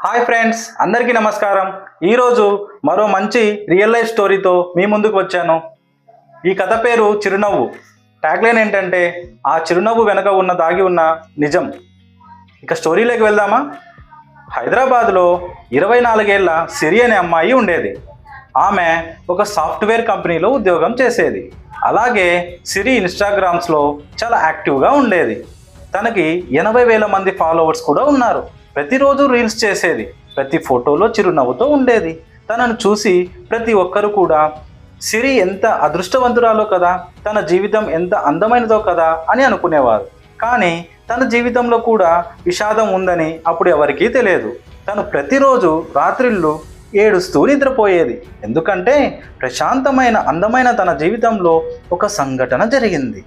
Hi friends, అందరికీ నమస్కారం. ఈరోజు మరో మంచి రియల్ లైఫ్ స్టోరీతో మీ ముందుకు వచ్చాను. ఈ కథ పేరు చిరునవ్వు. ట్యాగ్లైన్ ఏంటంటే ఆ చిరునవ్వు వెనక దాగి ఉన్న నిజం. ఇక స్టోరీలోకి వెళ్దామా? హైదరాబాద్లో 24 ఏళ్ల సిరి అనే అమ్మాయి ఉండేది. ఆమె ఒక సాఫ్ట్వేర్ కంపెనీలో ఉద్యోగం చేసేది. అలాగే సిరి ఇన్స్టాగ్రామ్స్లో చాలా యాక్టివ్గా ఉండేది. తనకి 80,000 మంది ఫాలోవర్స్ కూడా ఉన్నారు. ప్రతిరోజు రీల్స్ చేసేది. ప్రతి ఫోటోలో చిరునవ్వుతో ఉండేది. తనను చూసి ప్రతి ఒక్కరు కూడా సిరి ఎంత అదృష్టవంతురాలో కదా, తన జీవితం ఎంత అందమైనదో కదా అని అనుకునేవారు. కానీ తన జీవితంలో కూడా విషాదం ఉందని అప్పుడు ఎవరికీ తెలియదు. తను ప్రతిరోజు రాత్రిళ్ళు ఏడుస్తూ నిద్రపోయేది. ఎందుకంటే ప్రశాంతమైన అందమైన తన జీవితంలో ఒక సంఘటన జరిగింది.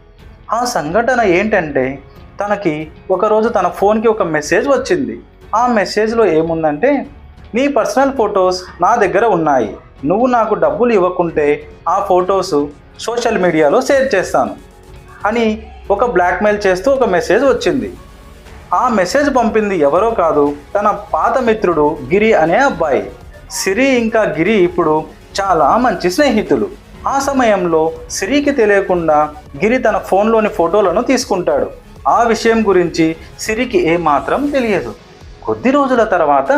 ఆ సంఘటన ఏంటంటే, తనకి ఒకరోజు తన ఫోన్కి ఒక మెసేజ్ వచ్చింది. ఆ మెసేజ్లో ఏముందంటే, నీ పర్సనల్ ఫొటోస్ నా దగ్గర ఉన్నాయి, నువ్వు నాకు డబ్బులు ఇవ్వకుంటే ఆ ఫొటోస్ సోషల్ మీడియాలో షేర్ చేస్తాను అని ఒక బ్లాక్మెయిల్ చేస్తూ ఒక మెసేజ్ వచ్చింది. ఆ మెసేజ్ పంపింది ఎవరో కాదు, తన పాత మిత్రుడు గిరి అనే అబ్బాయి. సిరి ఇంకా గిరి ఇప్పుడు చాలా మంచి స్నేహితులు. ఆ సమయంలో సిరికి తెలియకుండా గిరి తన ఫోన్లోని ఫోటోలను తీసుకుంటాడు. ఆ విషయం గురించి సిరికి ఏమాత్రం తెలియదు. కొద్ది రోజుల తర్వాత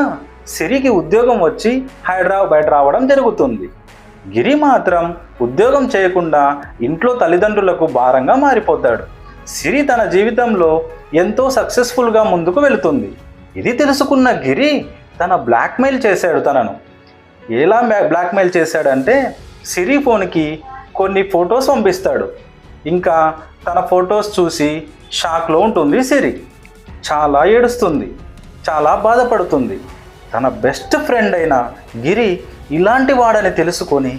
సిరికి ఉద్యోగం వచ్చి హైదరాబాద్ రావడం జరుగుతుంది. గిరి మాత్రం ఉద్యోగం చేయకుండా ఇంట్లో తల్లిదండ్రులకు భారంగా మారిపోతాడు. సిరి తన జీవితంలో ఎంతో సక్సెస్ఫుల్గా ముందుకు వెళుతుంది. ఇది తెలుసుకున్న గిరి బ్లాక్మెయిల్ చేశాడు. తనను ఎలా బ్లాక్మెయిల్ చేశాడంటే, సిరి ఫోన్కి కొన్ని ఫొటోస్ పంపిస్తాడు. ఇంకా తన ఫొటోస్ చూసి షాక్లో ఉంటుంది సిరి. చాలా ఏడుస్తుంది, చాలా బాధపడుతుంది. తన బెస్ట్ ఫ్రెండ్ అయిన గిరి ఇలాంటి వాడని తెలుసుకొని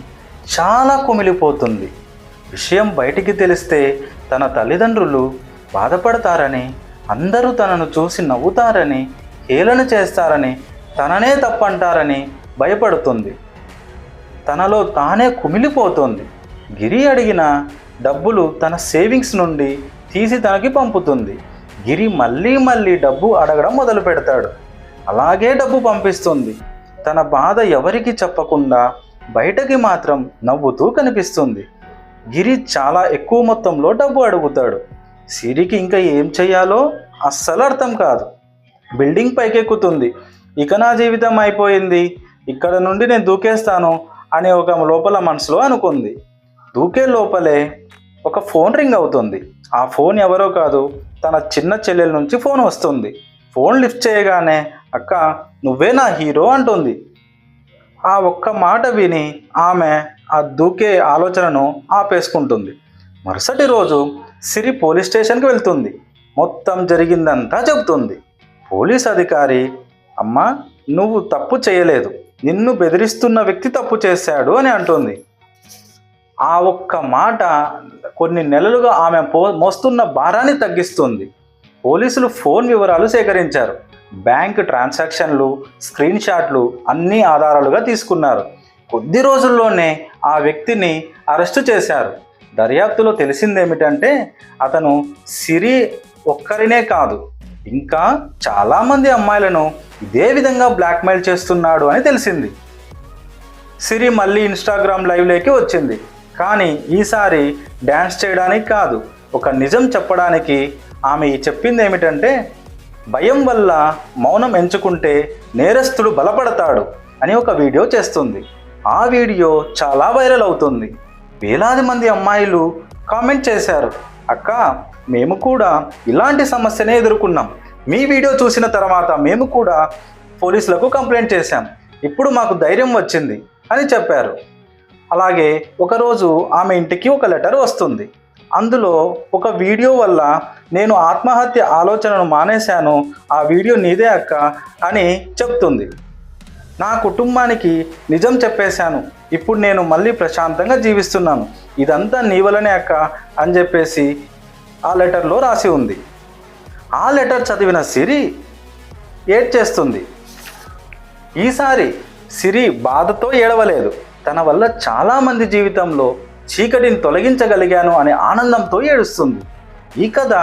చాలా కుమిలిపోతుంది. విషయం బయటికి తెలిస్తే తన తల్లిదండ్రులు బాధపడతారని, అందరూ తనను చూసి నవ్వుతారని, హేళన చేస్తారని, తననే తప్పంటారని భయపడుతుంది. తనలో తానే కుమిలిపోతుంది. గిరి అడిగిన డబ్బులు తన సేవింగ్స్ నుండి తీసి తనకి పంపుతుంది. గిరి మళ్ళీ డబ్బు అడగడం మొదలు పెడతాడు. అలాగే డబ్బు పంపిస్తుంది. తన బాధ ఎవరికి చెప్పకుండా బయటకి మాత్రం నవ్వుతూ కనిపిస్తుంది. గిరి చాలా ఎక్కువ మొత్తంలో డబ్బు అడుగుతాడు. సిరికి ఇంకా ఏం చెయ్యాలో అస్సలు అర్థం కాదు. బిల్డింగ్ పైకెక్కుతుంది. ఇక నా జీవితం అయిపోయింది, ఇక్కడ నుండి నేను దూకేస్తాను అని ఒక లోపల మనసులో అనుకుంది. దూకే లోపలే ఒక ఫోన్ రింగ్ అవుతుంది. ఆ ఫోన్ ఎవరో కాదు, తన చిన్న చెల్లెల నుంచి ఫోన్ వస్తుంది. ఫోన్ లిఫ్ట్ చేయగానే, అక్క నువ్వే నా హీరో అంటుంది. ఆ ఒక్క మాట విని ఆమె ఆ దూకే ఆలోచనను ఆపేసుకుంటుంది. మరుసటి రోజు సిరి పోలీస్ స్టేషన్కి వెళ్తుంది. మొత్తం జరిగిందంతా చెబుతుంది. పోలీస్ అధికారి, అమ్మా నువ్వు తప్పు చేయలేదు, నిన్ను బెదిరిస్తున్న వ్యక్తి తప్పు చేశాడు అని అంటుంది. ఆ ఒక్క మాట కొన్ని నెలలుగా ఆమె మోస్తున్న భారాన్ని తగ్గిస్తుంది. పోలీసులు ఫోన్ వివరాలు సేకరించారు. బ్యాంక్ ట్రాన్సాక్షన్లు, స్క్రీన్ షాట్లు అన్నీ ఆధారాలుగా తీసుకున్నారు. కొద్ది రోజుల్లోనే ఆ వ్యక్తిని అరెస్టు చేశారు. దర్యాప్తులో తెలిసిందేమిటంటే, అతను సిరి ఒక్కరినే కాదు, ఇంకా చాలామంది అమ్మాయిలను ఇదే విధంగా బ్లాక్మెయిల్ చేస్తున్నాడు అని తెలిసింది. సిరి మళ్ళీ ఇన్స్టాగ్రామ్ లైవ్లోకి వచ్చింది. కానీ ఈసారి డ్యాన్స్ చేయడానికి కాదు, ఒక నిజం చెప్పడానికి. ఆమె చెప్పింది ఏమిటంటే, భయం వల్ల మౌనం ఎంచుకుంటే నేరస్తుడు బలపడతాడు అని ఒక వీడియో చేస్తుంది. ఆ వీడియో చాలా వైరల్ అవుతుంది. వేలాది మంది అమ్మాయిలు కామెంట్ చేశారు, అక్క మేము కూడా ఇలాంటి సమస్యనే ఎదుర్కొన్నాం, మీ వీడియో చూసిన తర్వాత మేము కూడా పోలీసులకు కంప్లైంట్ చేశాం, ఇప్పుడు మాకు ధైర్యం వచ్చింది అని చెప్పారు. అలాగే ఒకరోజు ఆమె ఇంటికి ఒక లెటర్ వస్తుంది. అందులో ఒక వీడియో వల్ల నేను ఆత్మహత్య ఆలోచనను మానేశాను, ఆ వీడియో నీదే అక్క అని చెప్తుంది. నా కుటుంబానికి నిజం చెప్పేశాను, ఇప్పుడు నేను మళ్ళీ ప్రశాంతంగా జీవిస్తున్నాను, ఇదంతా నీ వల్లనే అక్క అని చెప్పేసి ఆ లెటర్లో రాసి ఉంది. ఆ లెటర్ చదివిన సిరి ఏడ్చేస్తుంది. ఈసారి సిరి బాధతో ఏడవలేదు. తన వల్ల చాలామంది జీవితంలో చీకటిని తొలగించగలిగాను అనే ఆనందంతో ఏడుస్తుంది. ఈ కథ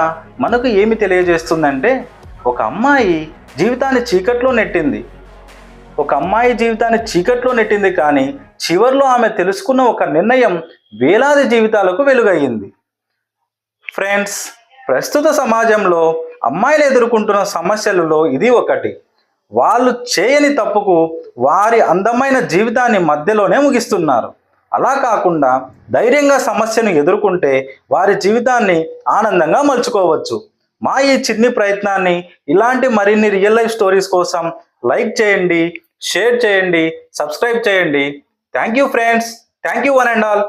మనకు ఏమి తెలియజేస్తుందంటే, ఒక అమ్మాయి జీవితాన్ని చీకట్లో నెట్టింది, ఒక అమ్మాయి జీవితాన్ని చీకట్లో నెట్టింది, కానీ చివర్లో ఆమె తెలుసుకున్న ఒక నిర్ణయం వేలాది జీవితాలకు వెలుగయ్యింది. ఫ్రెండ్స్, ప్రస్తుత సమాజంలో అమ్మాయిలు ఎదుర్కొంటున్న సమస్యలలో ఇది ఒకటి. వాళ్ళు చేయని తప్పుకు వారి అందమైన జీవితాన్ని మధ్యలోనే ముగిస్తున్నారు. అలా కాకుండా ధైర్యంగా సమస్యను ఎదుర్కొంటే వారి జీవితాన్ని ఆనందంగా మలుచుకోవచ్చు. మా ఈ చిన్ని ప్రయత్నాన్ని ఇలాంటి మరిన్ని రియల్ లైఫ్ స్టోరీస్ కోసం లైక్ చేయండి, షేర్ చేయండి, సబ్స్క్రైబ్ చేయండి. Thank you friends. Thank you one and all.